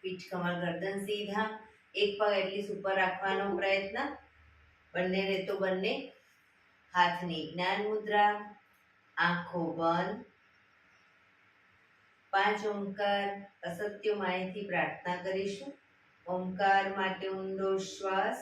પીઠ કમર ગરદન સીધા, એક પગ એટલીસ્ટ ઉપર રાખવાનો પ્રયત્ન, બંનેને તો બંને. હાથની જ્ઞાન મુદ્રા, આંખો બંધ. 5 ઓમકાર અસત્ય માયથી પ્રાર્થના કરીશું. ઓમકાર માટે ઊંડો શ્વાસ.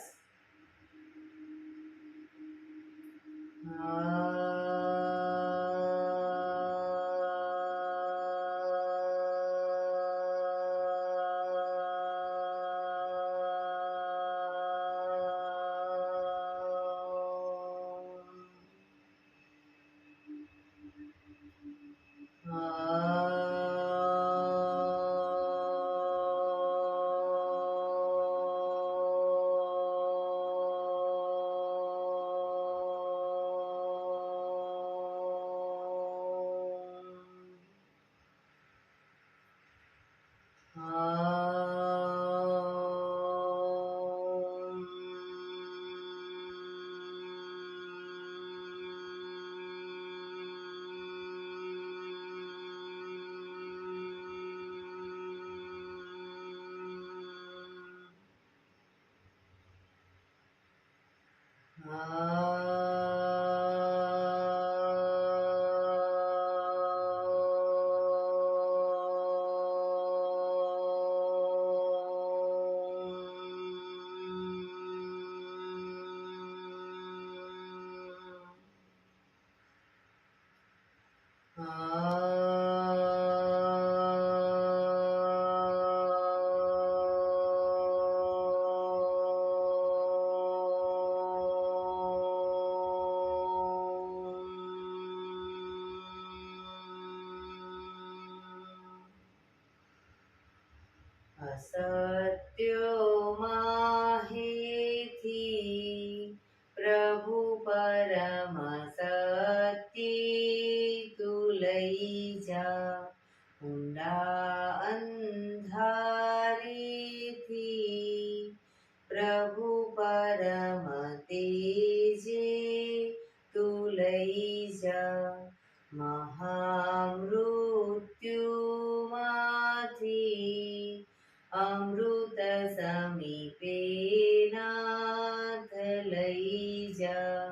સત્યો માહેથી પ્રભુ પરમ સત્ય તું લઈ જા, ઊંડા અંધારેથી પ્રભુ પરમ તેજે તું લઈ જા, મહામૃત્યુમાંથી અમૃત સમીપે નાથ લઈ જા,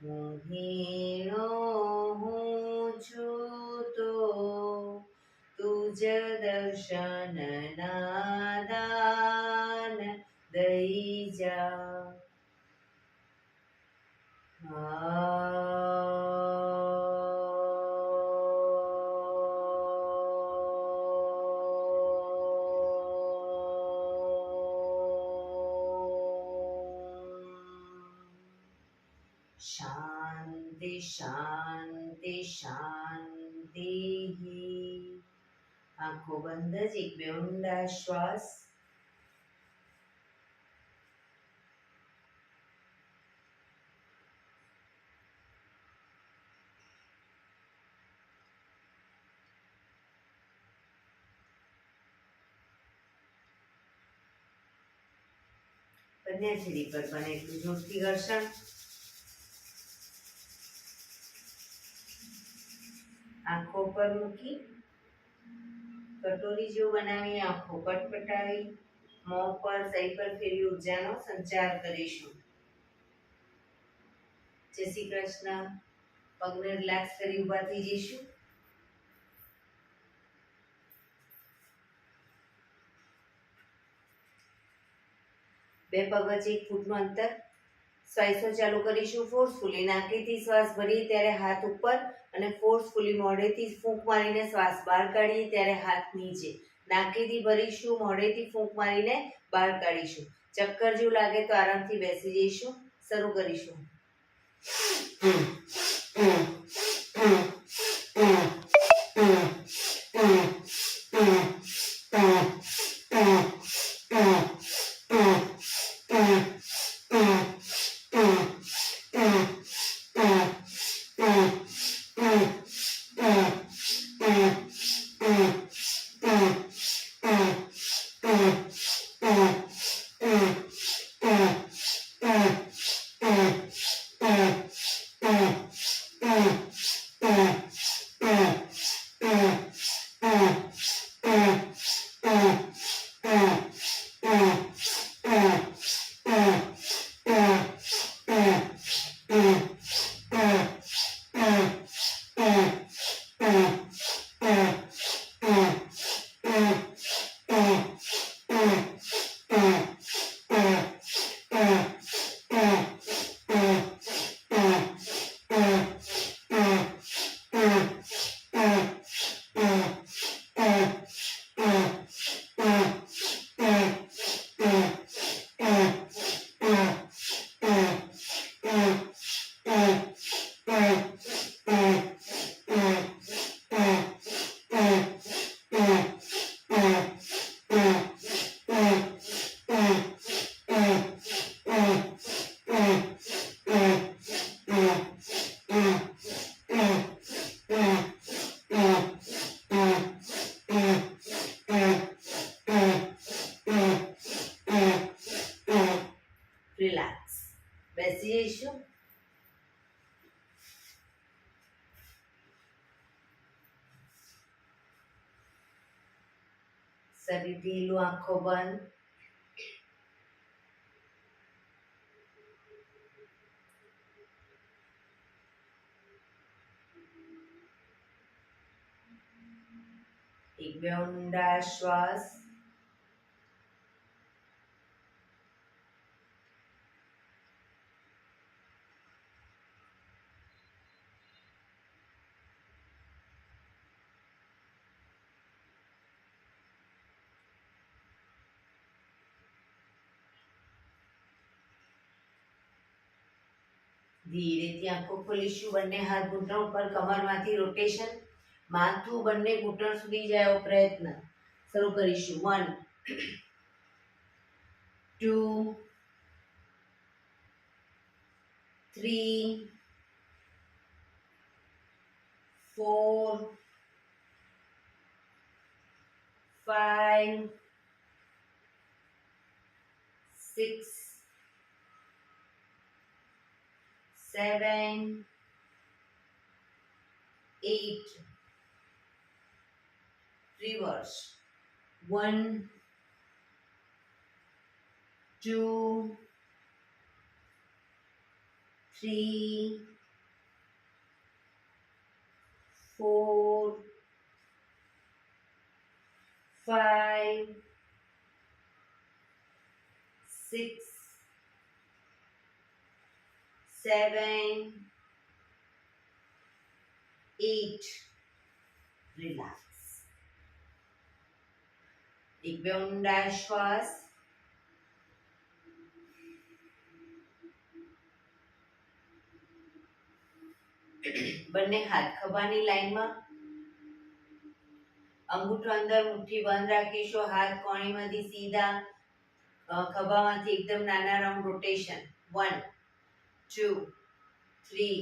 મોહિણો હું છું તો તુજ દર્શન નાદાન દઈ જા. શાંતિ શાંતિ શાંતિ. આંખો બંધ જ એક બે ઊંડા શ્વાસ. બંને છેડી પર બને એટલું જોરથી ઘર્ષણ. આંખો પર મૂકી કટોરી જેવું બનાવી આંખો પટપટાવી મોં પર સહી પર ફેરી ઉર્જાનો સંચાર કરીશું. જય શ્રી કૃષ્ણ. પગને રિલેક્સ કરી ઊભા થઈ જઈશું. બે પગ વચ્ચે 1 ફૂટનું અંતર. શ્વાસો ચાલુ કરીશું ફોર્સફુલી. નાકેથી શ્વાસ ભરીએ ત્યારે હાથ ઉપર અને ફોર્સફુલી મોઢેથી ફૂંક મારીને શ્વાસ બહાર કાઢીએ ત્યારે હાથ નીચે. નાકેથી ભરીશું, મોઢેથી ફૂંક મારીને બહાર કાઢીશું. ચક્કર જેવું લાગે તો આરામથી બેસી જઈશું. શરૂ કરીશું. બેસી જઈશું. શરીર ઢીલું, આંખો બંધ. એક બે ઊંડા શ્વાસ. ધીરેથી આંખો ખોલીશું. બંને હાથ ઘૂંટણ ઉપર, કમરમાંથી રોટેશન. માથું બંને ઘૂંટણ સુધી જાય એવો પ્રયત્ન. શરૂ કરીશું. 1 2 3 4 5 6 7 8 reverse. 1 2 3 4 5 6 7 8 રિલેક્સ. એક બે ઊંડા શ્વાસ. બંને હાથ ખભાની લાઈનમાં. અંગૂઠો અંદર, મુઠ્ઠી બંધ રાખીશું. હાથ કોણીમાંથી સીધા, ખભામાંથી એકદમ નાના રાઉન્ડ રોટેશન. 1 2 3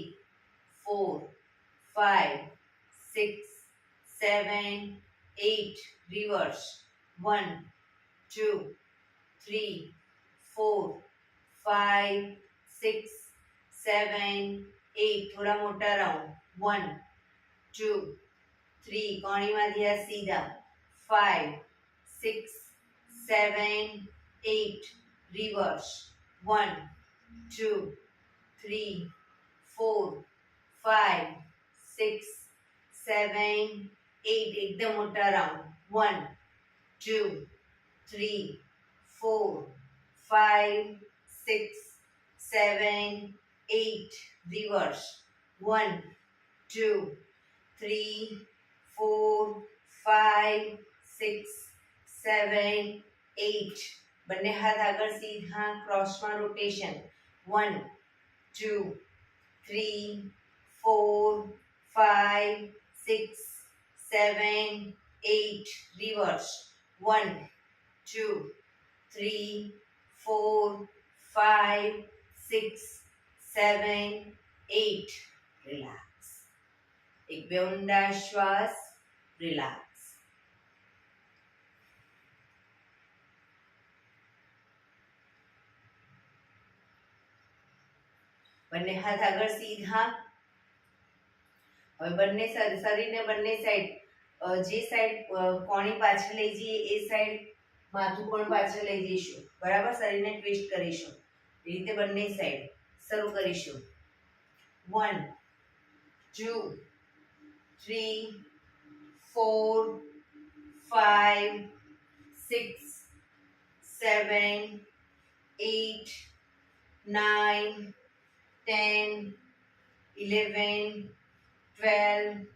4 5 6 7 8 reverse. 1 2 3 4 5 6 7 8 થોડા મોટા રાઉન્ડ. 1 2 3 કોણીમાંથી આ સીધા. 5 6 7 8 reverse. 1 2 3 4 5 6 7 8 એકદમ મોટા રાઉન્ડ. 1 2 3 4 5 6 7 8 reverse. 1 2 3 4 5 6 7 8 બંને હાથ આગળ સીધા, ક્રોસમાં રોટેશન. 1 2 3 4 5 6 7 8 reverse. 1 2 3 4 5 6 7 8 રિલેક્સ. એક બે ઊંડા શ્વાસ. રિલેક્સ. બંને હાથ આગળ સીધા. હવે બંને શરીરને બંને સાઈડ, જે સાઈડ કોણી પાછળ લઈ જઈએ એ સાઈડ માથું પણ પાછળ લઈ જઈશું. બરાબર, શરીરને ટ્વિસ્ટ કરીશું. એ રીતે બંને સાઈડ. શરૂ કરીશું. 1 2 3 4 5 6 7 8 9 10 11 12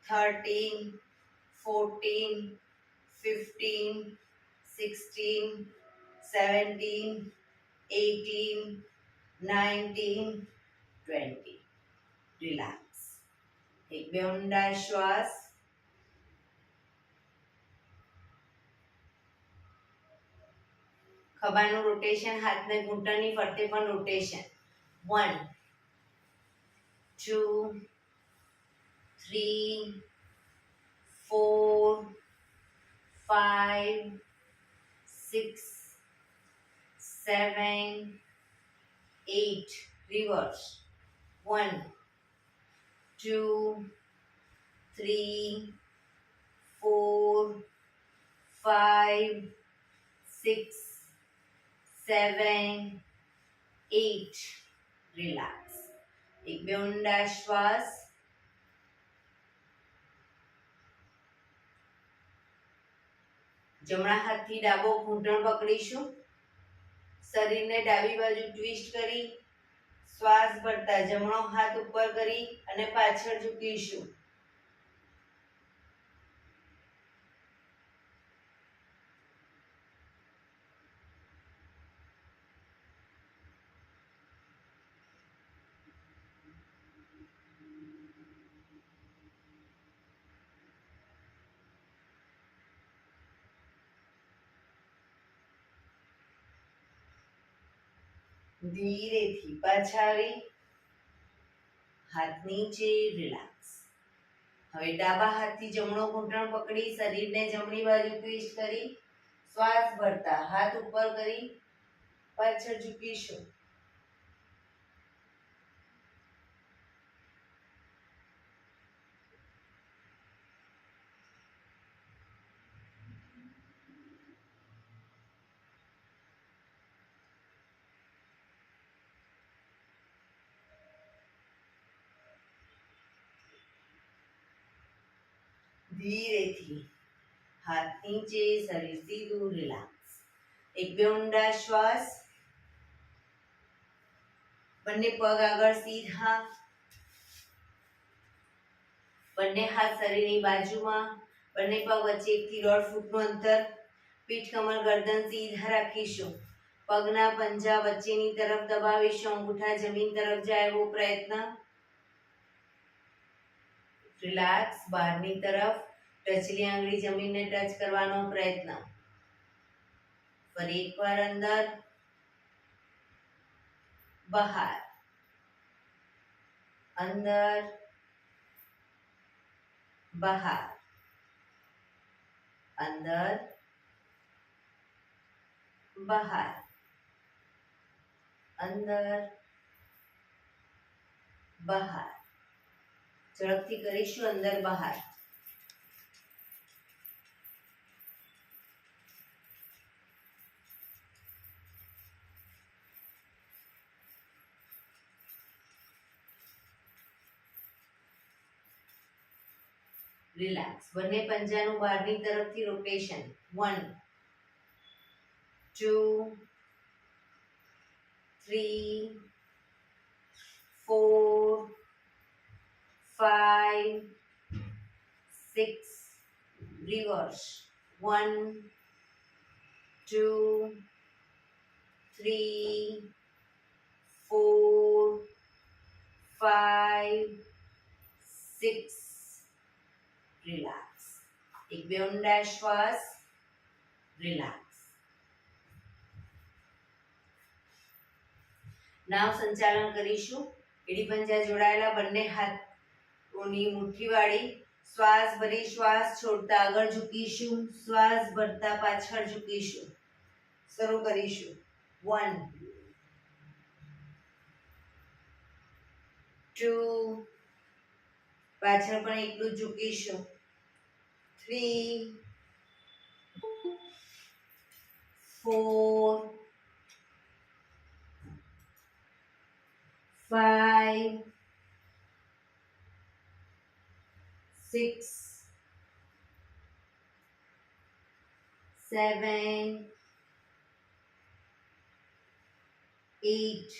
13 14 15 16 17 18 19 20. રિલેક્સ. એક બે ઊંડા શ્વાસ. ખભાનું રોટેશન, હાથને ઘૂંટણની ફરતે પણ રોટેશન. 1 2 3 4 5 6 7 8 reverse 1 2 3 4 5 6 7 8 રિલેક્સ એક બે ઊંડા શ્વાસ જમણા હાથથી ડાબો ઘૂંટણ પકડીશું શરીરને ડાબી બાજુ ટ્વિસ્ટ કરી શ્વાસ ભરતા જમણો હાથ ઉપર કરી અને પાછળ ઝૂકીશું ધીરેથી પાછા આવી હાથ નીચે રિલેક્સ હવે ડાબા હાથથી જમણો ઘૂંટણ પકડી શરીરને જમણી બાજુ ટ્વિસ્ટ કરી શ્વાસ ભરતા હાથ ઉપર કરી પાછળ ઝૂકીશું ધીરેથી હાથ નીચે શરીર સીધું રિલેક્સ એક બે ઊંડા શ્વાસ બંને પગ આગળ સીધા બંને હાથ શરીરની બાજુમાં બંને પગ વચ્ચે 1 થી 1.5 ફૂટનું અંતર પીઠ કમર ગરદન સીધા રાખીશું પગના પંજા વચ્ચેની તરફ દબાવીશું અંગૂઠા જમીન તરફ જાય એવો પ્રયત્ન રિલેક્સ બહારની તરફ ટચલી આંગળી જમીનને ટચ કરવાનો પ્રયત્ન ફરી એકવાર અંદર બહાર અંદર બહાર અંદર બહાર અંદર બહાર ઝડપથી કરીશું અંદર બહાર રિલેક્સ બંને પંજાનું બહારની તરફથી રોટેશન 1 2 3 4 5 6 reverse 1 2 3 4 5 6 રિલેક્સ એક બે ઊંડા શ્વાસ રિલેક્સ નાવ સંચાલન કરીશું એડી પંજા જોડાયેલા બંને હાથોની મુઠ્ઠી વાળી શ્વાસ ભરી શ્વાસ છોડતા આગળ ઝૂકીશું શ્વાસ ભરતા પાછળ ઝૂકીશું શરૂ કરીશું 1 2 પાછળ પણ એટલું જ ઝૂકીશું 3 4 5 6 7 8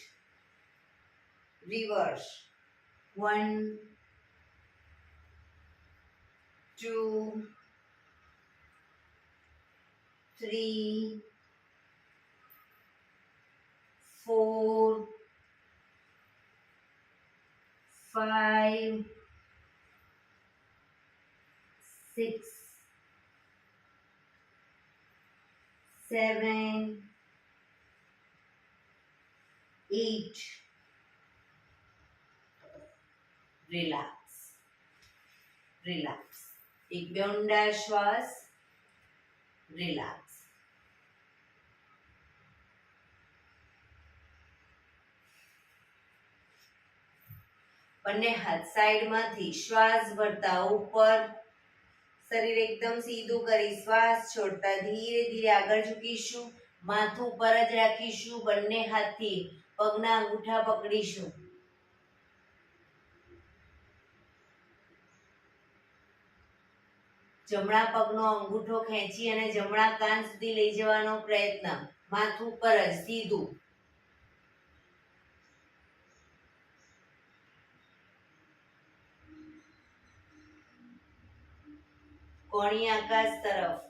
reverse 1 2 3 4 5 6 7 8 રિલેક્સ રિલેક્સ એક બે ઊંડા શ્વાસ રિલેક્સ બંને હાથ સાઈડમાંથી શ્વાસ ભરતા ઉપર, શરીર એકદમ સીધું કરી શ્વાસ છોડતા ધીરે ધીરે આગળ ઝૂકીશું, માથું ઉપર જ રાખીશું, બંને હાથથી પગના અંગૂઠા પકડીશું. જમણા પગનો અંગૂઠો ખેંચી અને જમણા કાન સુધી લઈ જવાનો પ્રયત્ન, માથું ઉપર જ સીધું. કોણી આકાશ તરફ.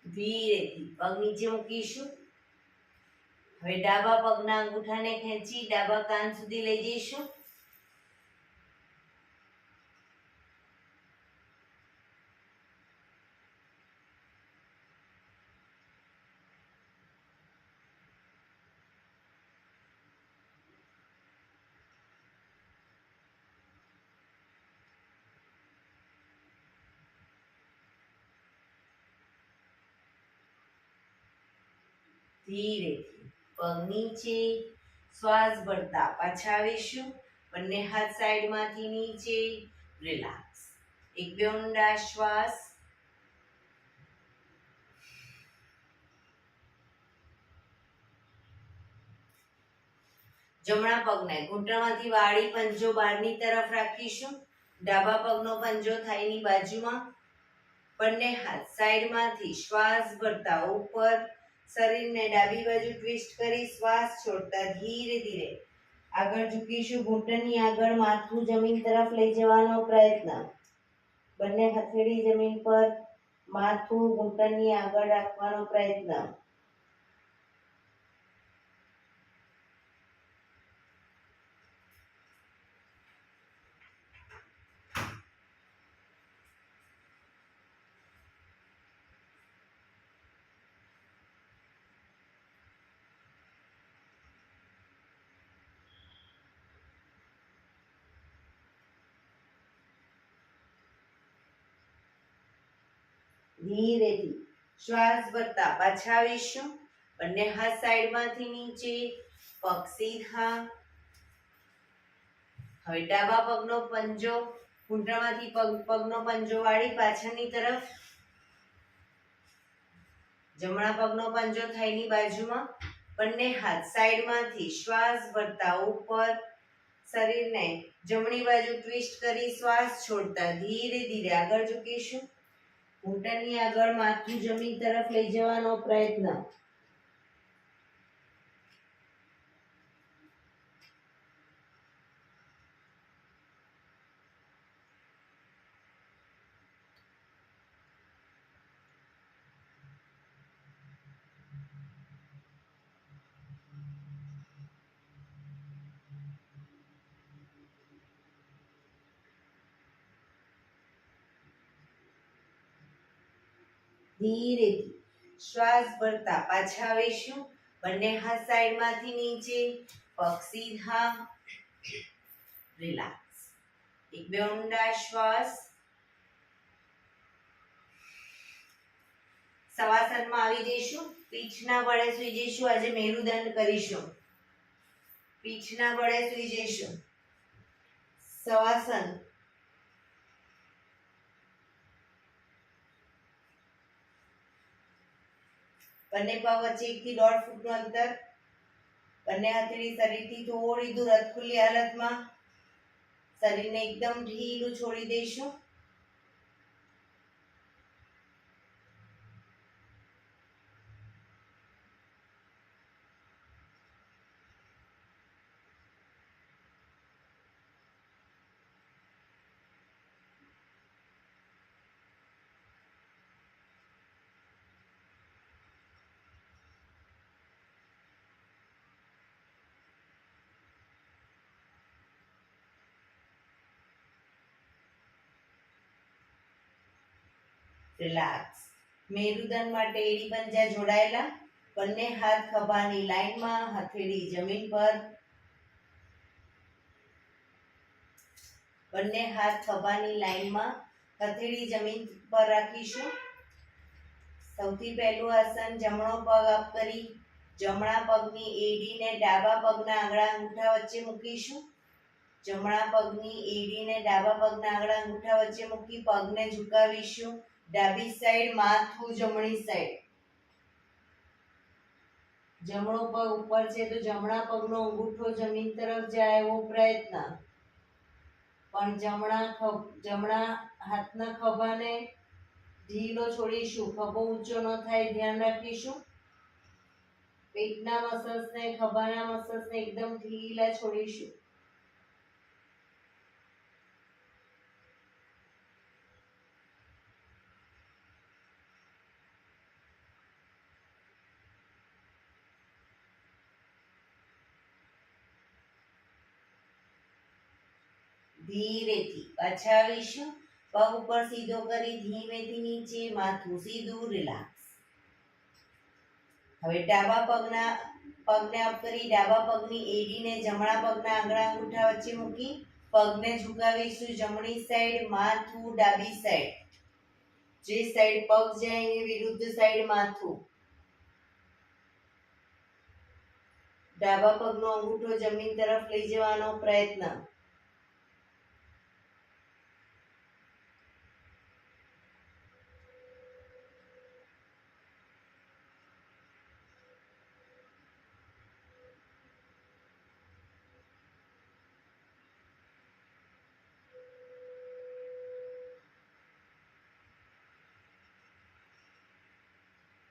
ધીરેથી પગ નીચે મૂકીશું. હવે ડાબા પગના અંગૂઠાને ખેંચી ડાબા કાન સુધી લઈ જઈશું. ધીરેથી પગ નીચે, શ્વાસ ભરતા પાછા આવીશું. બંને હાથ સાઈડમાંથી નીચે, રિલેક્સ. એક બે ઊંડા શ્વાસ. જમણા પગને ઘૂંટણમાંથી વાળી પંજો બહારની તરફ રાખીશું. ડાબા પગનો પંજો થાઈની બાજુમાં. બંને હાથ સાઈડમાંથી શ્વાસ ભરતા ઉપર, શરીરને ડાબી બાજુ ટ્વિસ્ટ કરી શ્વાસ છોડતા ધીરે ધીરે આગળ ઝૂકીશું. ઘૂંટણની આગળ માથું જમીન તરફ લઈ જવાનો પ્રયત્ન. બંને હથેળી જમીન પર, માથું ઘૂંટણની આગળ રાખવાનો પ્રયત્ન. ધીરેથી શ્વાસ ભરતા પાછા આવીશું. બંને હાથ સાઈડમાંથી નીચે, પગ સીધા. હવે ડાબા પગનો પંજો ઘૂંટણમાંથી પગનો પંજો વાળી પાછળની તરફ. જમણા પગનો પંજો થાઈની બાજુમાં. બંને હાથ સાઈડમાંથી શ્વાસ ભરતા ઉપર, શરીરને જમણી બાજુ ટ્વિસ્ટ કરી શ્વાસ છોડતા ધીરે ધીરે આગળ ઝૂકીશું. ઘૂંટણની આગળ માથું જમીન તરફ લઈ જવાનો પ્રયત્ન. ધીરેથી શ્વાસ ભરતા પાછા આવીશું. બંને હાથ સાઈડમાંથી નીચે, પગ સીધા. રિલેક્સ. એક બે ઊંડા શ્વાસ. શવાસનમાં આવી જઈશું. પીઠના બળે સૂઈ જઈશું. આજે મેરુદંડ કરીશું. પીઠના બળે સૂઈ જઈશું. શવાસન. બંને પગ વચ્ચે 1 થી 1.5 ફૂટનું અંતર. બંને હથેળી શરીરથી થોડી દૂર અધખુલ્લી હાલતમાં. શરીરને એકદમ ઢીલું છોડી દઈશું. રિલેક્સ. મેરુદંડ માટે એડી પંજા જોડાયેલા, બંને હાથ ખભાની લાઈનમાં, હથેળી જમીન પર, બંને હાથ ખભાની લાઈનમાં, હથેળી જમીન પર રાખીશું. સૌથી પહેલું આસન, જમણો પગ અપ કરી જમણા પગની એડીને ડાબા પગના આંગળા અંગૂઠા વચ્ચે મૂકીશું. જમણા પગની એડીને ડાબા પગના આંગળા અંગૂઠા વચ્ચે મૂકી પગને ઝુકાવીશું. ડાબી સાઈડ, માથું જમણી સાઈડ. જમણો પગ ઉપર છે તો જમણા પગનો અંગૂઠો જમીન તરફ જાય એવો પ્રયત્ન, પણ જમણા હાથના ખભાને ઢીલો છોડીશું. ખભો ઊંચો ન થાય ધ્યાન રાખીશું. પેટના મસલ્સને, ખભાના મસલ્સને એકદમ ઢીલા છોડીશું. ધીરેથી પાછા આવીશું. પગ ઉપર સીધો કરી ધીમેથી નીચે, માથું સીધું, રિલેક્સ. હવે ડાબા પગને અપ કરી ડાબા પગની એડીને જમણા પગના આંગળા અંગૂઠા વચ્ચે મૂકી પગને ઝુકાવીશું. જમણી સાઈડ, માથું ડાબી સાઈડ. જે સાઈડ પગ જાય એની વિરુદ્ધ સાઈડ માથું. ડાબા પગનો અંગૂઠો જમીન તરફ લઈ જવાનો પ્રયત્ન.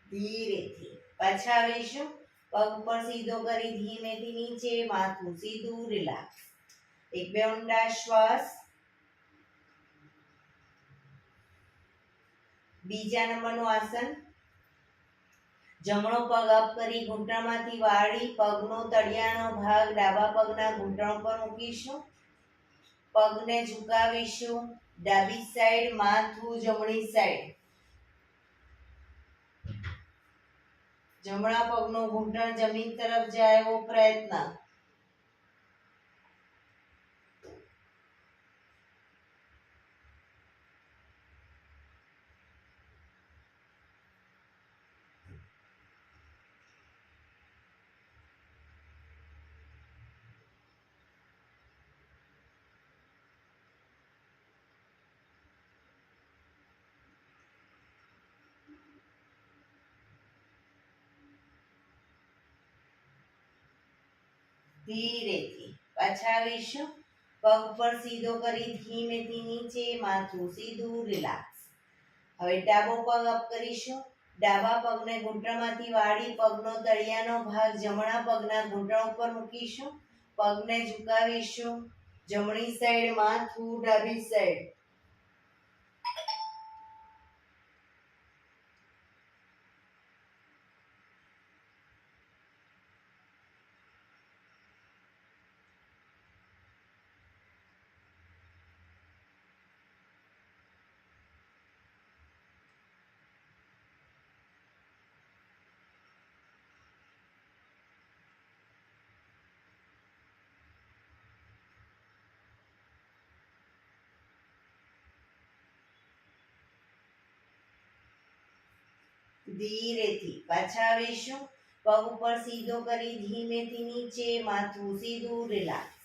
ધીરેથી પાછા આવીશું. પગ ઉપર સીધો કરી ધીમેથી નીચે, માથું સીધું, રિલેક્સ. એક બે ઊંડા શ્વાસ. બીજા નંબરનું આસન, જમણો પગ અપ કરી ઘૂંટણમાંથી વાળી પગનો તળિયાનો ભાગ ડાબા પગના ઘૂંટણ પર મૂકીશું. પગને ઝુકાવીશું. ડાબી સાઈડ, માથું જમણી સાઈડ. જમણા પગનો ઘૂંટણ જમીન તરફ જાય એવો પ્રયત્ન. ધીરેથી પાછા આવીશું. પગ ઉપર સીધો કરી ધીમેથી નીચે, માથું સીધું, રિલેક્સ. હવે ડાબો પગ અપ કરીશું. ડાબા પગને ઘૂંટણમાંથી વાળી પગનો તળિયાનો ભાગ જમણા પગના ઘૂંટણ ઉપર મૂકીશું. પગને ઝુકાવીશું. જમણી સાઈડ, માથું ડાબી સાઈડ. ધીરેથી પાછા આવીશું. પગ ઉપર સીધો કરી ધીમેથી નીચે, માથું સીધું, રિલેક્સ.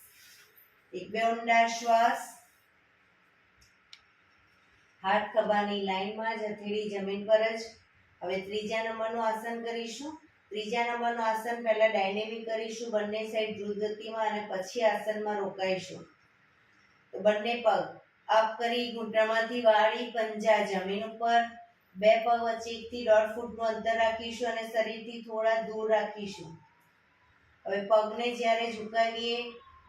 એક બે ઊંડા શ્વાસ. હાથ ખભાની લાઈનમાં જ, હથેળી જમીન પર જ. હવે ત્રીજા નંબરનું આસન કરીશું. ત્રીજા નંબરનું આસન પહેલા ડાયનેમિક કરીશું, બંને સાઈડ દ્રુત ગતિમાં, અને પછી આસનમાં રોકાઈશું. તો બંને પગ અપ કરી ઘૂંટણમાંથી વાળી પંજા જમીન ઉપર. બે પગ વચ્ચે 1 થી 1.5 ફૂટનું અંતર રાખીશું અને શરીરથી થોડા દૂર રાખીશું. હવે પગને જ્યારે ઝુકાવીએ,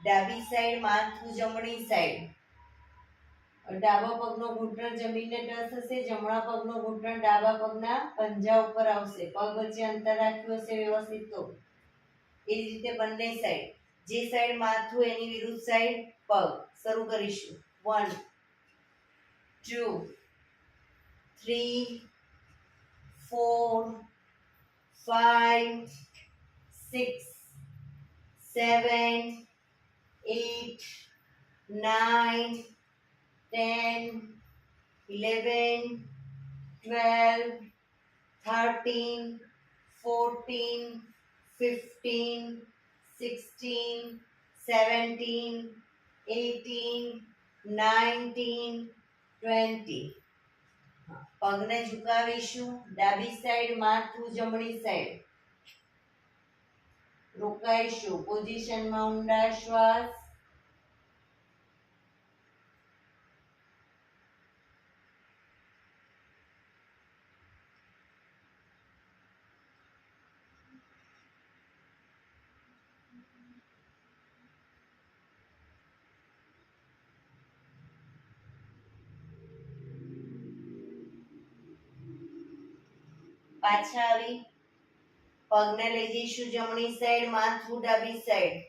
ડાબી સાઈડ, માથું જમણી સાઈડ. ડાબા પગનો ઘૂંટણ જમીનને ટચ થશે, જમણા પગનો ઘૂંટણ ડાબા પગના પંજા ઉપર આવશે. પગ વચ્ચે અંતર રાખ્યું હશે વ્યવસ્થિત. તો એ જ રીતે બંને સાઈડ, જે સાઈડ માથું એની વિરુદ્ધ સાઈડ પગ. શરૂ કરીશું. 1 2 3 4, 5, 6, 7, 8, 9, 10, 11, 12, 13, 14, 15, 16, 17, 18, 19, 20. પગને ઝુકાવીશું, ડાબી સાઈડ, માથું જમણી સાઈડ. રોકાઈશું, પોઝિશનમાં ઊંડા શ્વાસ. પાછા આવી પગને લઈ જઈશું જમણી સાઈડ, માથું ડાબી સાઈડ.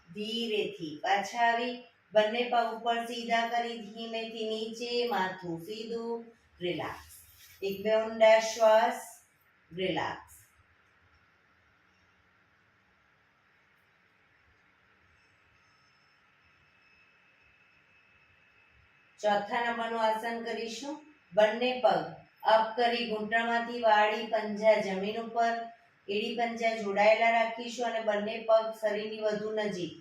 ધીરેથી પાછા આવી બંને પગ ઉપર સીધા કરી ધીમેથી નીચે, માથું સીધું, રિલેક્સ. એક બે ઊંડા શ્વાસ, રિલેક્સ. ચોથા નંબરનું આસન કરીશું. બંને પગ અપ કરી ઘૂંટણમાંથી વાળી પંજા જમીન ઉપર, એડી પંજા જોડાયેલા રાખીશું અને બંને પગ શરીરની વધુ નજીક.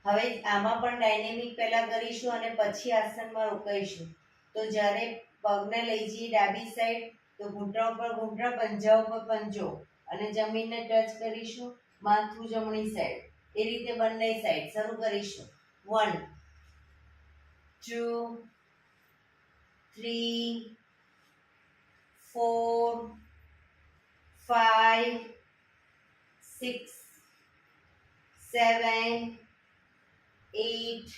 હવે આમાં પણ ડાયનેમિક પહેલા કરીશું અને પછી આસનમાં રોકાઈશું. તો જ્યારે પગને લઈ જઈએ ડાબી સાઈડ તો ઘૂંટણ ઉપર ઘૂંટણ, પંજા ઉપર પંજો અને જમીનને ટચ કરીશું, માથું જમણી સાઈડ. એ રીતે બંને સાઈડ શરૂ કરીશું. 1, 2, 3, 4, 5, 6, 7, 8,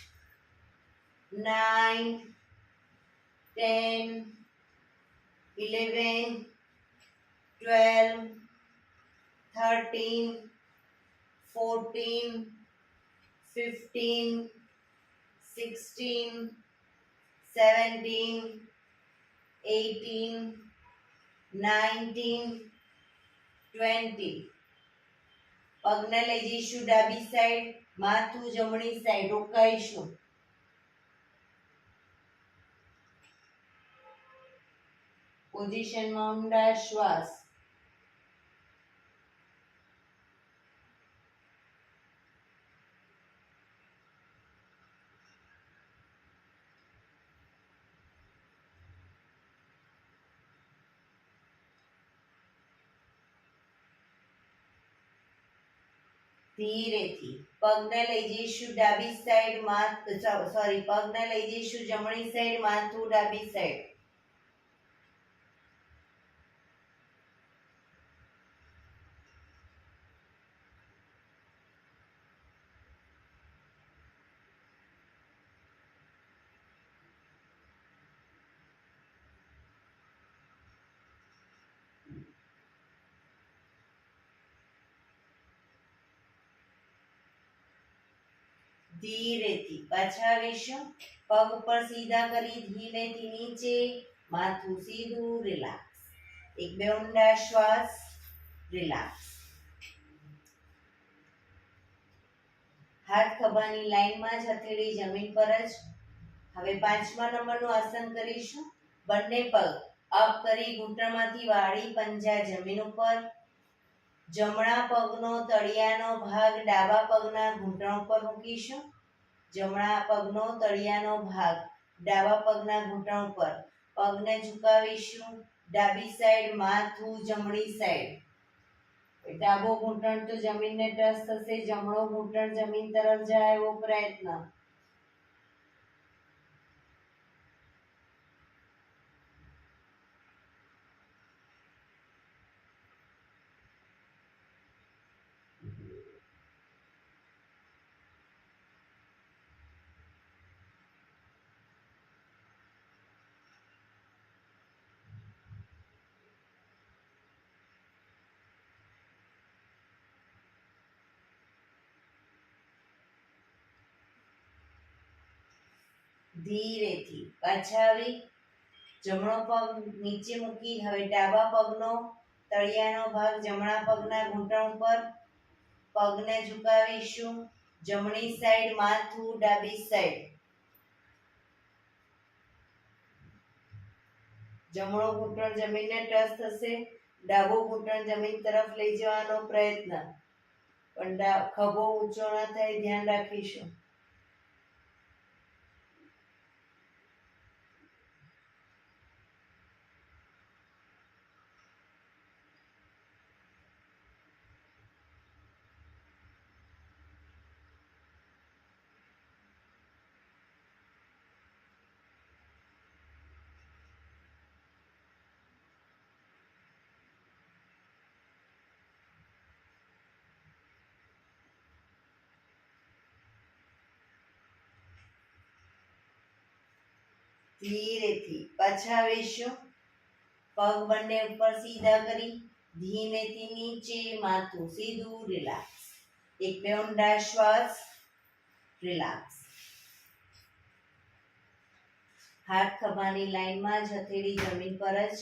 9, 10, 11, 12, 13, 14, 15, 16, 17, 18, 19, 20. પગને લઈ જઈશું ડાબી સાઈડ, માથું જમણી સાઈડ, રોકાઈશું. પોઝિશનમાં ઊંડા શ્વાસ. ધીરેથી પગને લઈ જઈશું ડાબી સાઈડ, પગને લઈ જઈશું જમણી સાઈડ, માથું ડાબી સાઈડ. ધીરેથી પાછા આવીશું. પગ ઉપર સીધા કરી ધીમેથી નીચે, માથું સીધું, રિલેક્સ. એક બે ઊંડા શ્વાસ, રિલેક્સ. હાથ ખભાની લાઈનમાં જ, હથેળી જમીન પર જ. હવે 5મા નંબરનું આસન કરીશું. બંને પગ અપ કરી ઘૂંટણમાંથી વાળી પંજા જમીન ઉપર. જમણા પગનો તળિયાનો ભાગ ડાબા પગના ઘૂંટણ ઉપર મૂકીશું. જમણા પગનો તળિયાનો ભાગ ડાબા પગના ઘૂંટણ ઉપર. પગને ઝુકાવીશું, ડાબી સાઈડ, માથું જમણી સાઈડ. ડાબો ઘૂંટણ તો જમીનને ટચ થશે, જમણો ઘૂંટણ જમીન તરફ જાય એવો પ્રયત્ન. ધીરેથી પાછા આવી જમણો પગ નીચે મૂકી હવે ડાબા પગનો તળિયાનો ભાગ જમણા પગના ઘૂંટણ ઉપર પગને ઝુકાવીશું જમણી સાઈડ માથું ડાબી સાઈડ જમણો ઘૂંટણ જમીનને ટચ થશે ડાબો ઘૂંટણ જમીન તરફ લઈ જવાનો પ્રયત્ન પણ ખભો ઊંચો ન થાય ધ્યાન રાખીશું ધીરેથી પાછા આવીશું પગ બંને ઉપર સીધા કરી ધીમેથી નીચે માથું સીધું રિલેક્સ એક બે ઊંડા શ્વાસ રિલેક્સ હાથ ખભાની લાઈનમાં જ હથેળી જમીન પર જ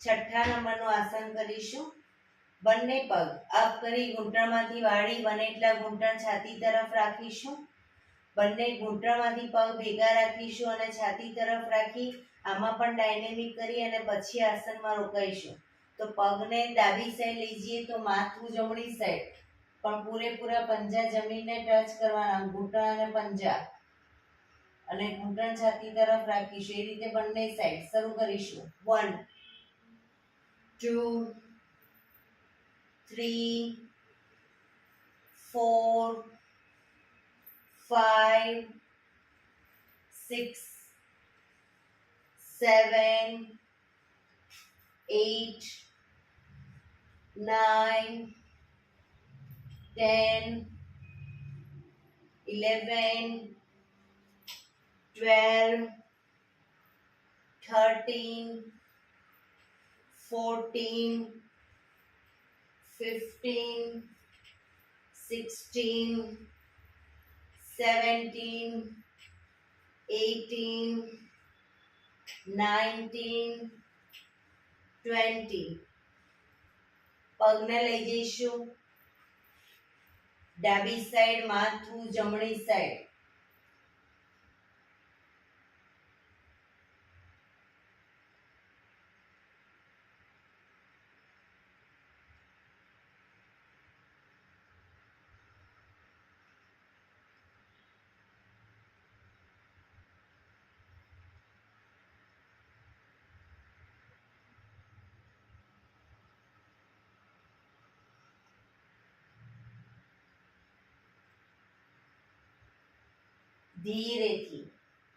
છઠ્ઠા નંબરનું આસન કરીશું બંને પગ અપ કરી ઘૂંટણમાંથી વાળી બને એટલા ઘૂંટણ છાતી તરફ રાખીશું બંને ઘૂંટણમાંથી પગ ભેગા રાખીશું અને છાતી તરફ રાખી આમાં પણ ડાયનેમિક કરી અને પછી આસનમાં રોકાઈશું તો પગને ડાબી સાઈડ લઈ જઈએ તો માથું જમણી સાઈડ પણ પૂરેપૂરા પંજા જમીનને ટચ કરવાના ઘૂંટણ અને પંજા અને ઘૂંટણ છાતી તરફ રાખીશું એ રીતે બંને સાઈડ શરૂ કરીશું 1 2 3 4 5 6 7 8 9 10 11 12 13 14 15 16 17 18 19 20 પગને લઈ જઈશું ડાબી સાઈડ માથું જમણી સાઈડ ધીરેથી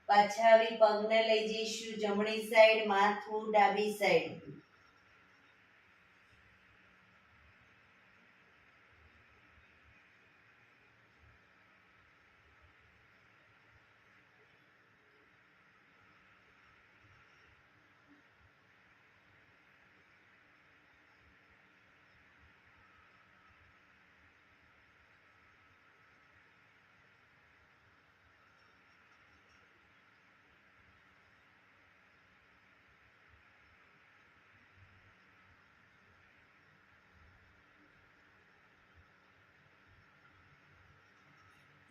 પાછા આવી પગને લઈ જઈશું જમણી સાઈડ માથું ડાબી સાઈડ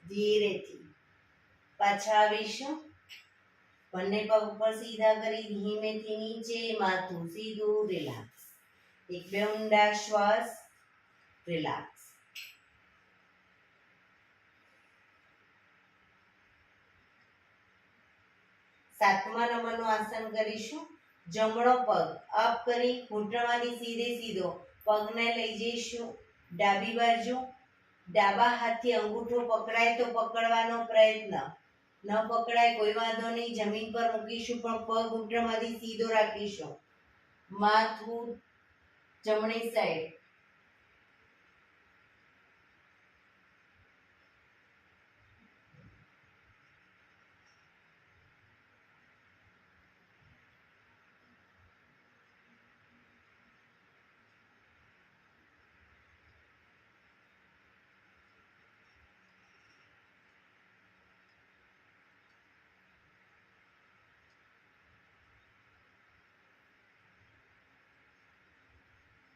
ધીરેથી પાછા આવીશું બંને પગ ઉપર સીધા કરી ધીમેથી નીચે માથું સીધું રિલેક્સ એક બે ઊંડા શ્વાસ રિલેક્સ સાતમા નંબરનું આસન કરીશું જમણો પગ અપ કરી ઘૂંટણમાંથી સીધે સીધો પગને લઈ જઈશું ડાબી બાજુ ડાબા હાથથી અંગૂઠો પકડાય તો પકડવાનો પ્રયત્ન ન પકડાય કોઈ વાંધો નહીં જમીન પર મૂકીશું પણ પગ ઘૂંટણમાંથી સીધો રાખીશું માથું જમણી સાઈડ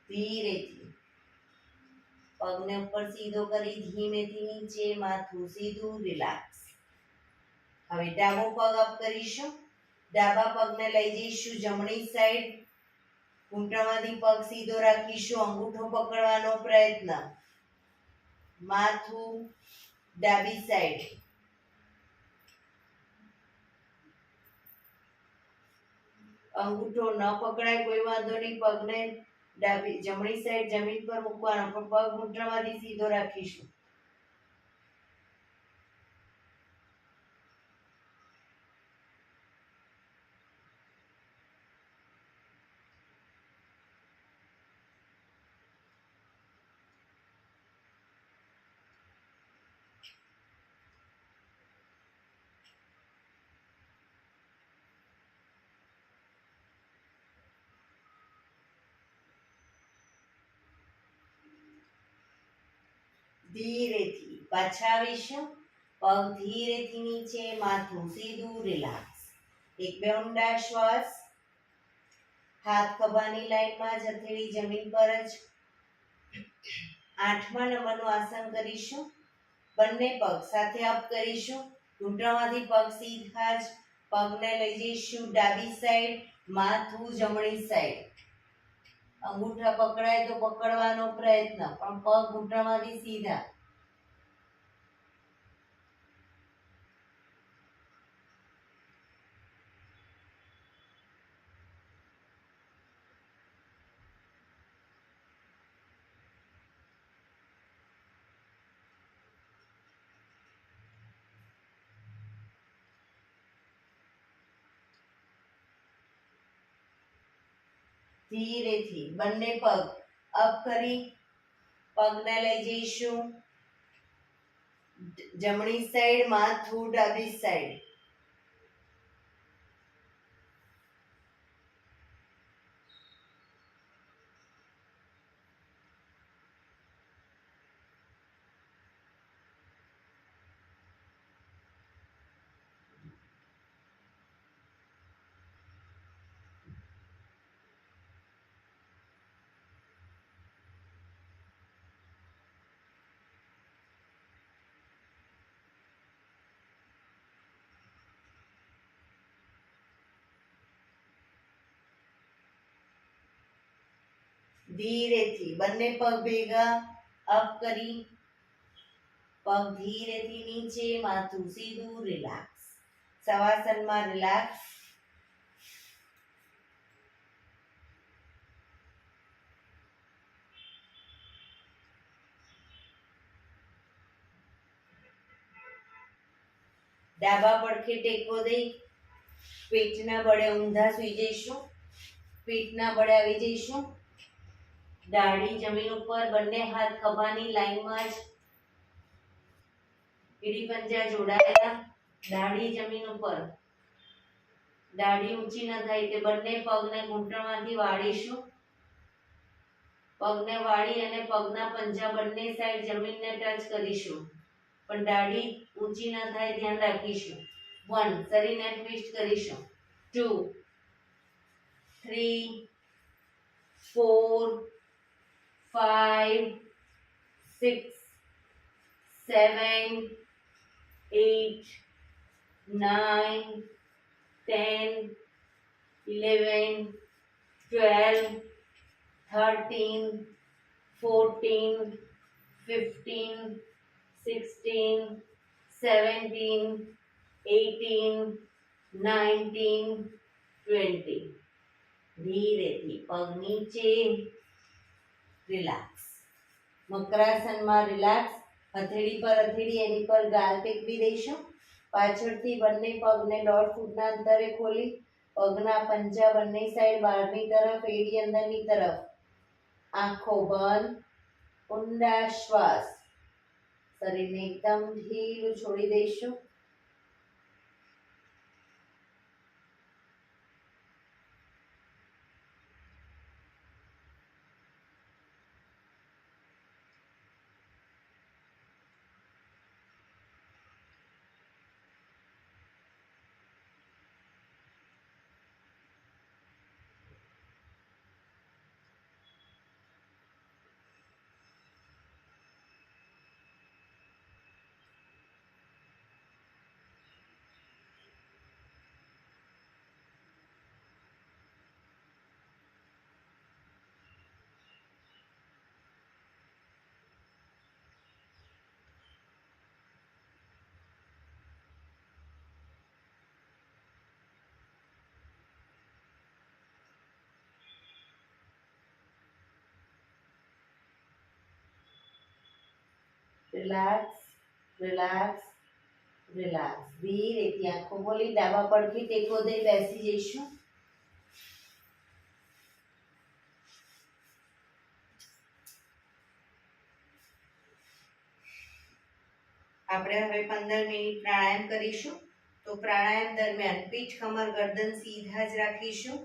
ધીરેથી પગને ઉપર સીધો કરી ધીમેથી નીચે, માથું સીધું, રિલેક્સ. હવે ડાબો પગ અપ કરીશું. ડાબા પગને લઈ જઈશું જમણી સાઈડ. ઘૂંટણમાંથી પગ સીધો રાખીશું, અંગૂઠો પકડવાનો પ્રયત્ન. માથું ડાબી સાઈડ. અંગૂઠો ન પકડાય કોઈ વાંધો નહીં, પગને જમણી સાઈડ જમીન પર મૂકવાનો, પણ પગ ઘૂંટણમાંથી સીધો રાખીશું. ધીરેથી પાછા આવીશું. પગ ધીરેથી નીચે, માથું સીધું, રિલેક્સ. એક બે ઊંડા શ્વાસ. હાથ ખભાની લાઈનમાં જ, હથેળી જમીન પર જ. 8મા નંબરનું આસન કરીશું. બંને પગ સાથે અપ કરીશું. ઘૂંટણમાંથી પગ સીધા જ. પગને લઈ જઈશું ડાબી સાઈડ, માથું જમણી સાઈડ. અંગૂઠા પકડાય તો પકડવાનો પ્રયત્ન, પણ પગ ઘૂંટણમાંથી સીધા. ધીરેથી બંને પગ અપ કરી પગને લઈ જઈશું જમણી સાઈડ, માથું ડાબી સાઈડ. ધીરેથી બંને પગ ભેગા અપ કરી પગ ધીરેથી નીચે, માથું સીધું, રિલેક્સ. શવાસનમાં રિલેક્સ. ડાબા પડખે ટેકો દઈ પીઠના બળે ઊંધા સૂઈ જઈશું. પીઠના બળે આવી જઈશું. દાઢી જમીન ઉપર, બંને હાથ ખભાની લાઈનમાં જ. એડી પંજા જોડાયેલા. દાઢી જમીન ઉપર. દાઢી ઊંચી ન થાય તે બંને પગને ઘૂંટણમાંથી વાળીશું. પગને વાળી અને પગના પંજા બંને સાઈડ જમીનને ટચ કરીશું, પણ દાઢી ઊંચી ન થાય ધ્યાન રાખીશું. 1 શરીરને ટ્વિસ્ટ કરીશું. 2 3 4 5 6 7 8 9 10 11 12 13 14 15 16 17 18 19 20. ધીરેથી પગ નીચે, રિલેક્સ. મકરાસનમાં રિલેક્સ. હથેળી પર હથેળી, એની પર ગાલ ટેકવી દઈશું. પાછળથી બંને પગને 1.5 ફૂટના અંતરે ખોલી પગના પંજા બંને સાઈડ બહારની તરફ, એડી અંદરની તરફ. આંખો બંધ. ઊંડા શ્વાસ. શરીરને એકદમ ઢીલું છોડી દઈશું. Relax, relax, relax. ધીરેથી આંખો ખોલી ડાબા પડખે ટેકો દઈ બેસી જઈશું. આપણે હવે 15 મિનિટ પ્રાણાયામ કરીશું. તો પ્રાણાયામ દરમિયાન પીઠ, કમર, ગરદન સીધા જ રાખીશું.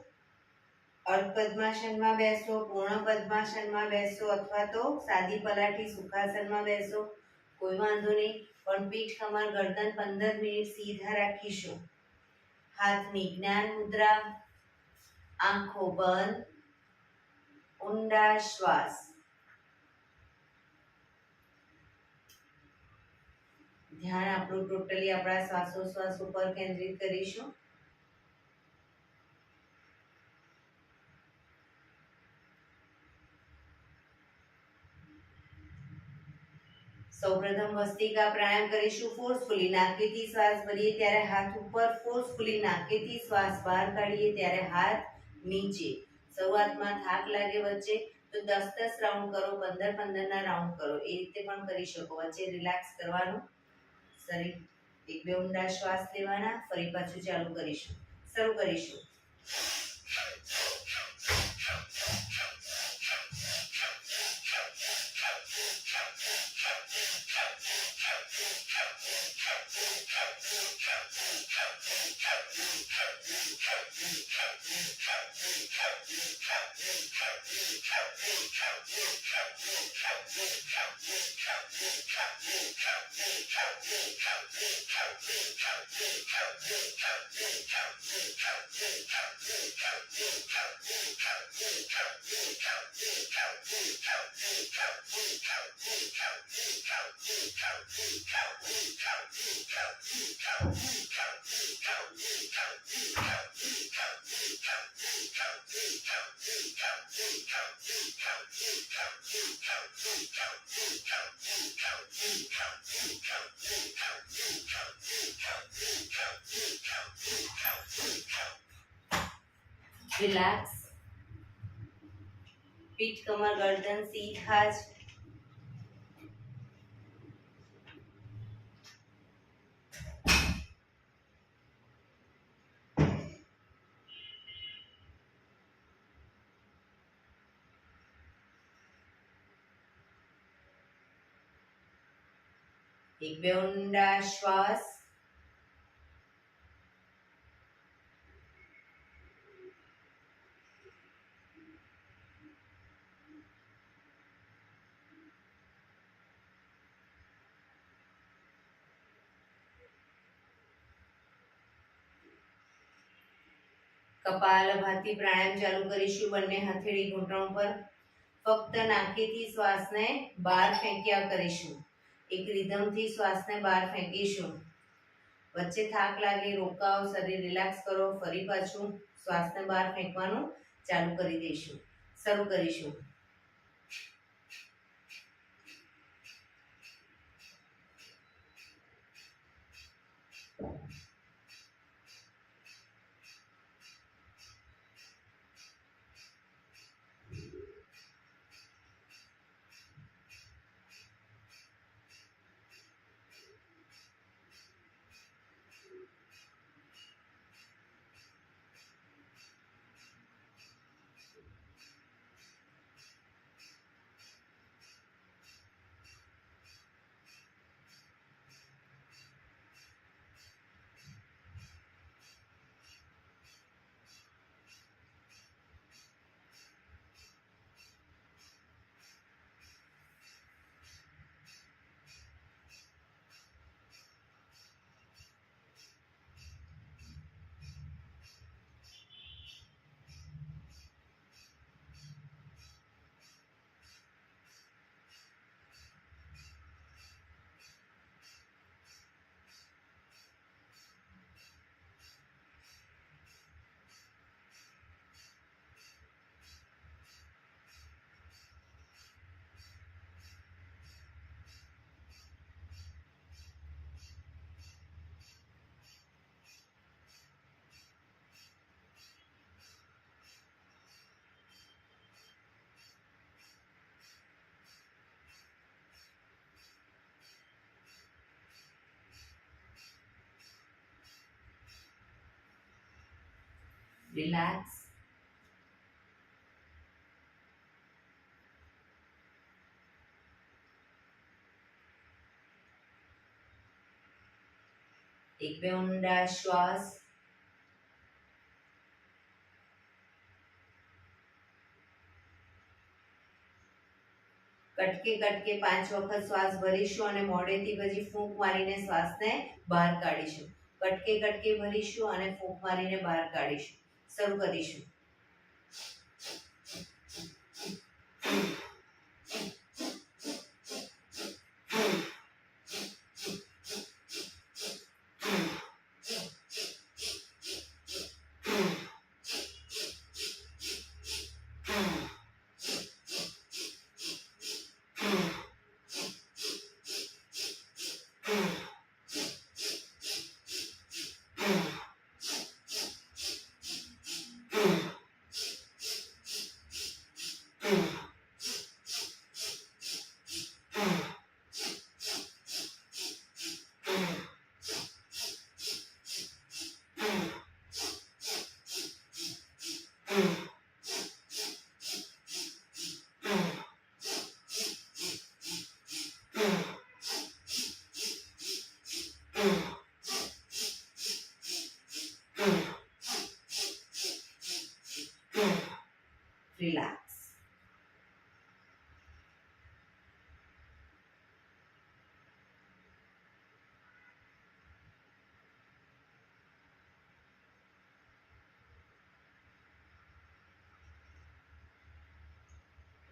અર્ધ પદ્માસનમાં બેસો, પૂર્ણ પદ્માસનમાં બેસો અથવા તો સાદી પલાઠી સુખાસનમાં બેસો, કોઈ વાંધો નહીં. પણ પીઠ, કમર, ગરદન 15 મિનિટ સીધા રાખીશું. હાથની જ્ઞાન મુદ્રા, આંખો બંધ, ઊંડા શ્વાસ. ધ્યાન આપણું ટોટલી આપણા શ્વાસોશ્વાસ ઉપર કેન્દ્રિત કરીશું. સૌપ્રથમ વસ્તિકા પ્રાણાયામ કરીશું. ફોર્સફુલી નાકેથી શ્વાસ ભરીએ ત્યારે હાથ ઉપર, ફોર્સફુલી નાકેથી શ્વાસ બહાર કાઢીએ ત્યારે હાથ નીચે. શરૂઆતમાં થાક લાગે વચ્ચે તો 10-10 રાઉન્ડ કરો, 15-15 ના રાઉન્ડ કરો, એ રીતે પણ કરી શકો. વચ્ચે રિલેક્સ કરવાનું. શરીર એક બે ઊંડા શ્વાસ લેવાના. ફરી પાછું ચાલુ કરીશું. શરૂ કરીશું. રિલેક્સ. પીઠ, કમર, ગરદન સીધા જ. એક બે ઊંડા શ્વાસ. કપાલભાતિ પ્રાણાયામ ચાલુ કરીશું. બંને હથેળી ઘૂંટણ પર. ફક્ત નાકેથી શ્વાસને બહાર ફેંક્યા કરીશું. એક રિધમથી શ્વાસને બહાર ફેંકીશું. વચ્ચે થાક લાગે રોકાઓ, શરીર રિલેક્સ કરો, ફરી પાછું શ્વાસને બહાર ફેંકવાનું ચાલુ કરી દઈશું. શરૂ કરીશું. રિલેક્સ. એક બે ઊંડા શ્વાસ. કટકે કટકે 5 વખત શ્વાસ ભરીશું અને મોઢેથી પછી ફૂંક મારીને શ્વાસને બહાર કાઢીશું. કટકે કટકે ભરીશું અને ફૂંક મારીને બહાર કાઢીશું. શરૂ કરીશું. Relax.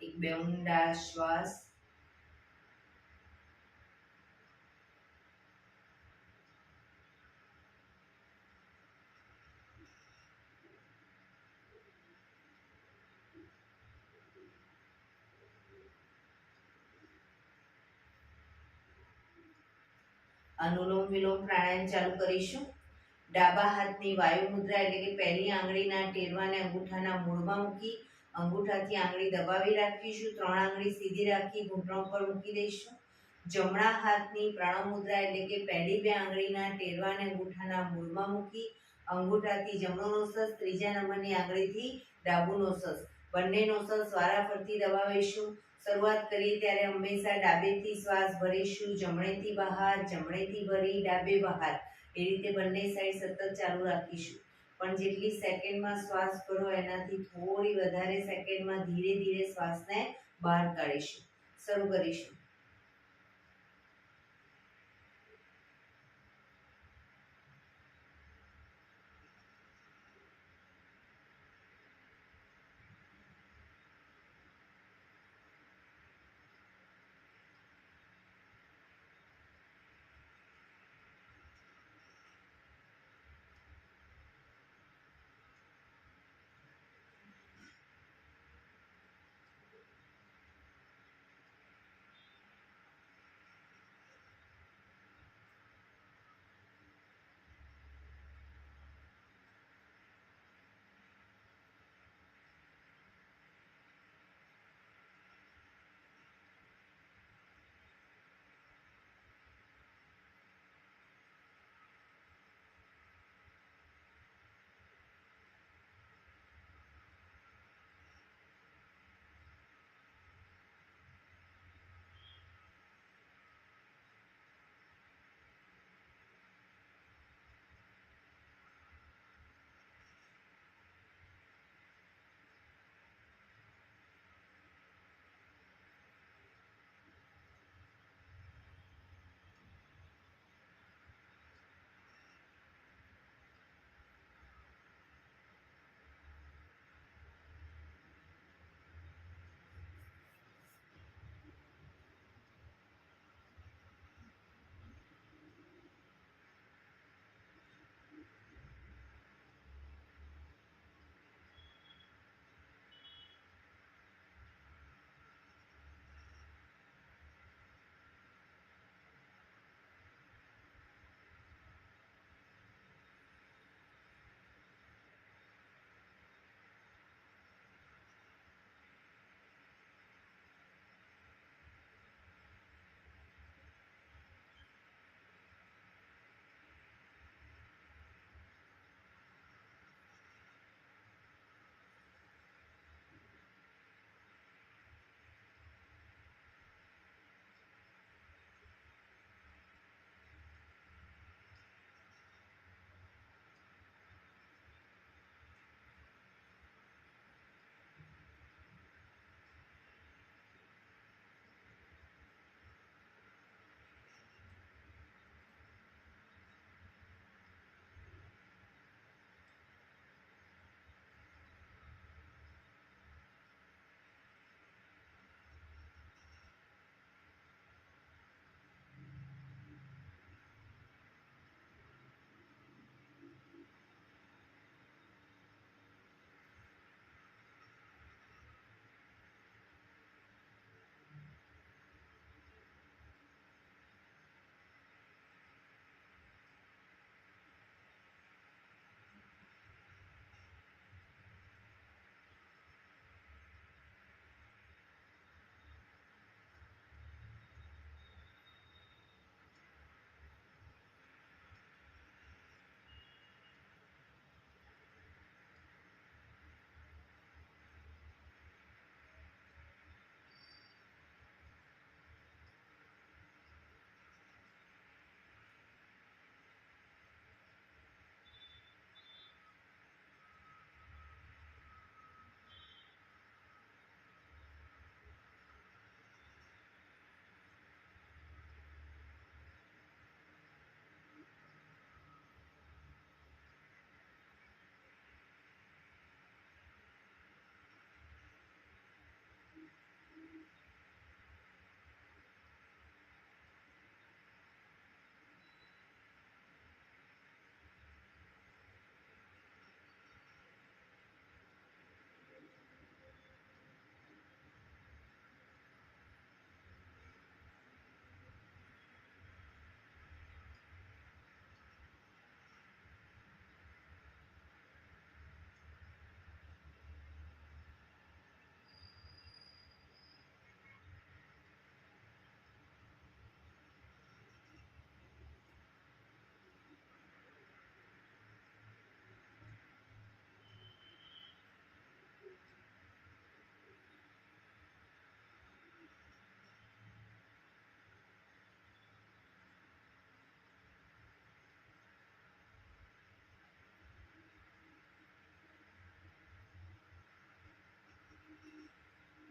એક બે ઊંડા શ્વાસ. અનુલોમ વિલોમ પ્રાણાયામ ચાલુ કરીશું. ડાબા હાથની વાયુ મુદ્રા એટલે કે પહેલી આંગળીના ટેરવાને અંગૂઠાના મૂળમાં મૂકી અંગૂઠાથી આંગળી દબાવી રાખીશું. 3 આંગળી સીધી રાખી ઘૂંટણ પર મૂકી દઈશું. જમણા હાથની પ્રણવ મુદ્રા એટલે કે પહેલી 2 આંગળીના ટેરવાને અંગૂઠાના મૂળમાં મૂકી અંગૂઠાથી જમણો નોસસ, ત્રીજા નંબરની આંગળીથી ડાબુ નોસસ, બંને નોસસ વારાફરતી દબાવીશું. શરૂઆત કરીએ ત્યારે હંમેશા ડાબેથી શ્વાસ ભરીશું, જમણેથી બહાર, જમણેથી ભરી ડાબે બહાર, એ રીતે બંને સાઈડ સતત ચાલુ રાખીશું. પણ જેટલી સેકન્ડમાં શ્વાસ ભરો એનાથી થોડી વધારે સેકન્ડમાં ધીરે ધીરે શ્વાસને બહાર કાઢીશું. શરૂ કરીશું.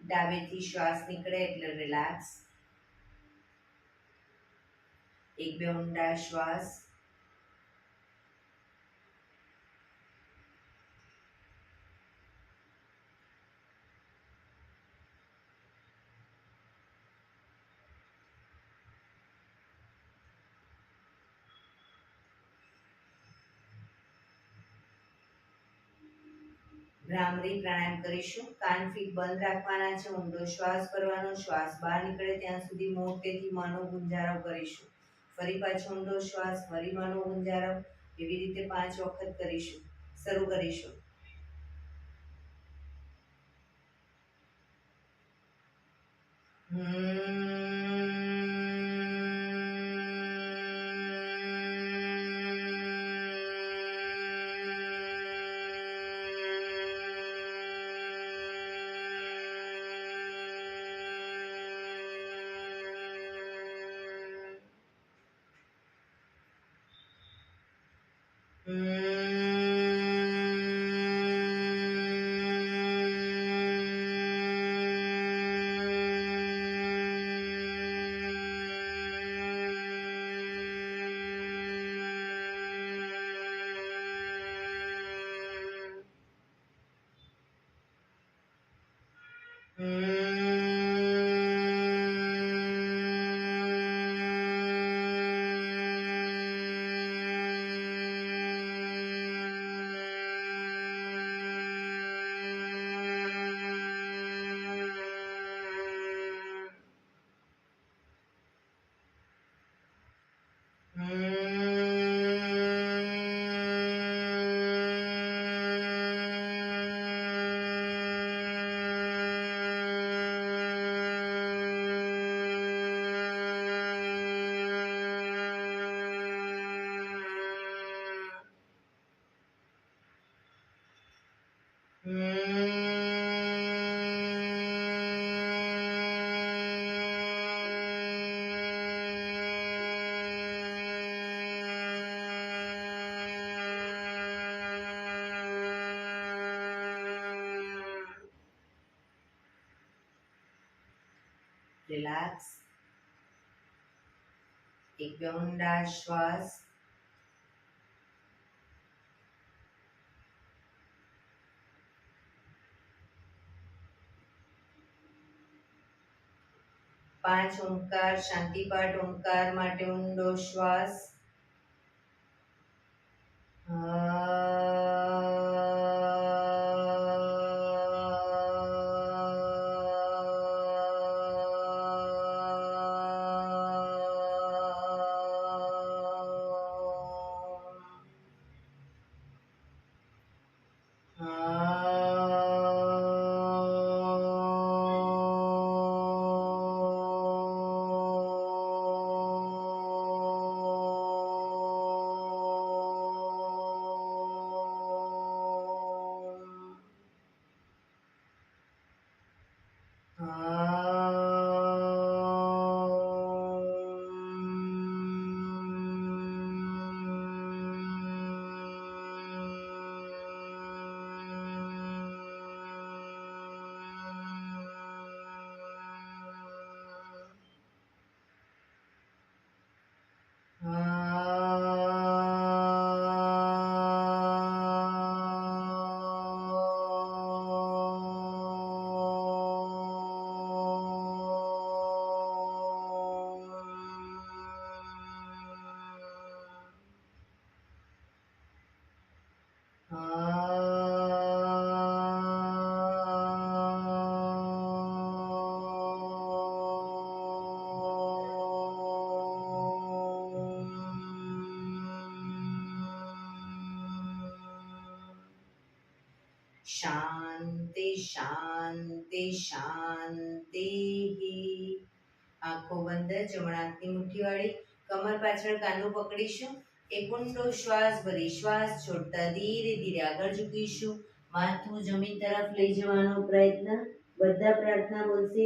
ડાબેથી શ્વાસ નીકળે એટલે રિલેક્સ. એક બે ઊંડા શ્વાસ. ભ્રામરી પ્રાણાયામ કરીશું. કાન ફીટ બંધ રાખવાના છે. ઊંડો શ્વાસ ભરવાનો. શ્વાસ બહાર નીકળે ત્યાં સુધી મોટેથી મનો ગુંજારો કરીશું. ફરી પાછો ઊંડો શ્વાસ, ફરી મનો ગુંજારો. એવી રીતે 5 વખત કરીશું. શરૂ કરીશું. રિલેક્સ. એક બે ઊંડા શ્વાસ. પાંચ ઓમકાર શાંતિપાઠ. ઓમકાર માટે ઊંડો શ્વાસ. શાંતિ શાંતિ શાંતિ. આંખો બંધ. જમણા હાથની મુઠ્ઠી વાળી કમર પાછળ કાંદો પકડીશું. એક ઊંડો શ્વાસ ભરી શ્વાસ છોડતા ધીરે ધીરે આગળ ઝૂકીશું. માથું જમીન તરફ લઈ જવાનો પ્રયત્ન. બધા પ્રાર્થના બોલશે.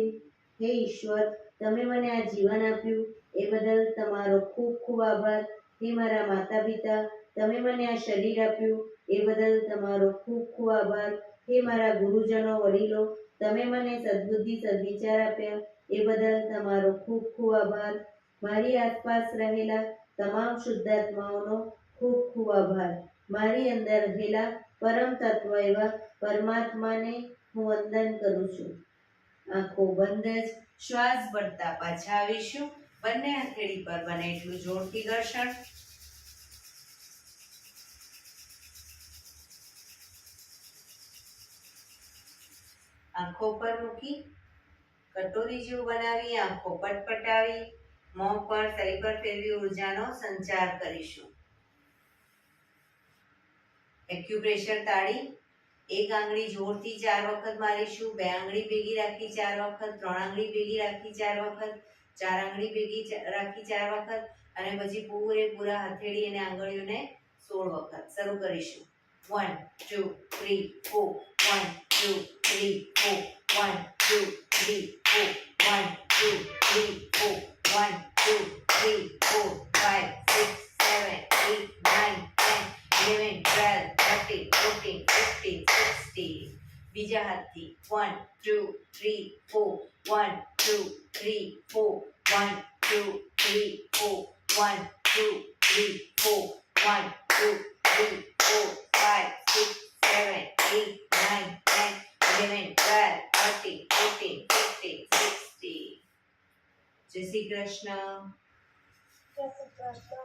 હે ઈશ્વર, તમે મને આ જીવન આપ્યું એ બદલ તમારો ખૂબ ખૂબ આભાર. હે મારા માતા પિતા, તમે મને આ શરીર આપ્યું એ બદલ તમારો ખૂબ ખૂબ આભાર. હે મારા ગુરુજનો વડીલો, તમે મને સદબુદ્ધિ સદવિચાર આપ્યા એ બદલ તમારો ખૂબ ખૂબ આભાર. મારી આસપાસ રહેલા તમામ શુદ્ધાત્માઓનો ખૂબ ખૂબ આભાર. મારી અંદર રહેલા પરમ તત્વ એવા પરમાત્માને હું વંદન કરું છું. આંખો બંધ જ શ્વાસ ભરતા પાછા આવીશું. બંને હથેળી પર બને એટલું જોરથી ઘર્ષણ. આંખો પર મૂકી કટોરી જેવું બનાવી આંખો પટપટાવી મોં પર શરીર પર ફેરવી ઉર્જાનો સંચાર કરીશું. એક્યુપ્રેશર તાળી એક આંગળી જોરથી 4 વખત મારીશું. 2 આંગળી ભેગી રાખી 4 વખત, 3 આંગળી ભેગી રાખી 4 વખત, 4 આંગળી ભેગી રાખી 4 વખત અને પછી પૂરેપૂરા હથેળી અને આંગળીઓને 16 વખત. શરૂ કરીશું. 1 2 3 4 1 2 3 4 1 2 3 4 1 2 3 4 1 2 3 4 5 6 7 8 9 10 11 12 13 14 15 16. બીજા હાથથી 1 2 3 4 1 2 3 4 1 2 3 4 1 2 3 4 1 2 3 4 5 6 7 8 9 10 11 12 13 14 15 16. જય શ્રી કૃષ્ણ. જય શ્રી કૃષ્ણ.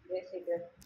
જય શ્રી કૃષ્ણ.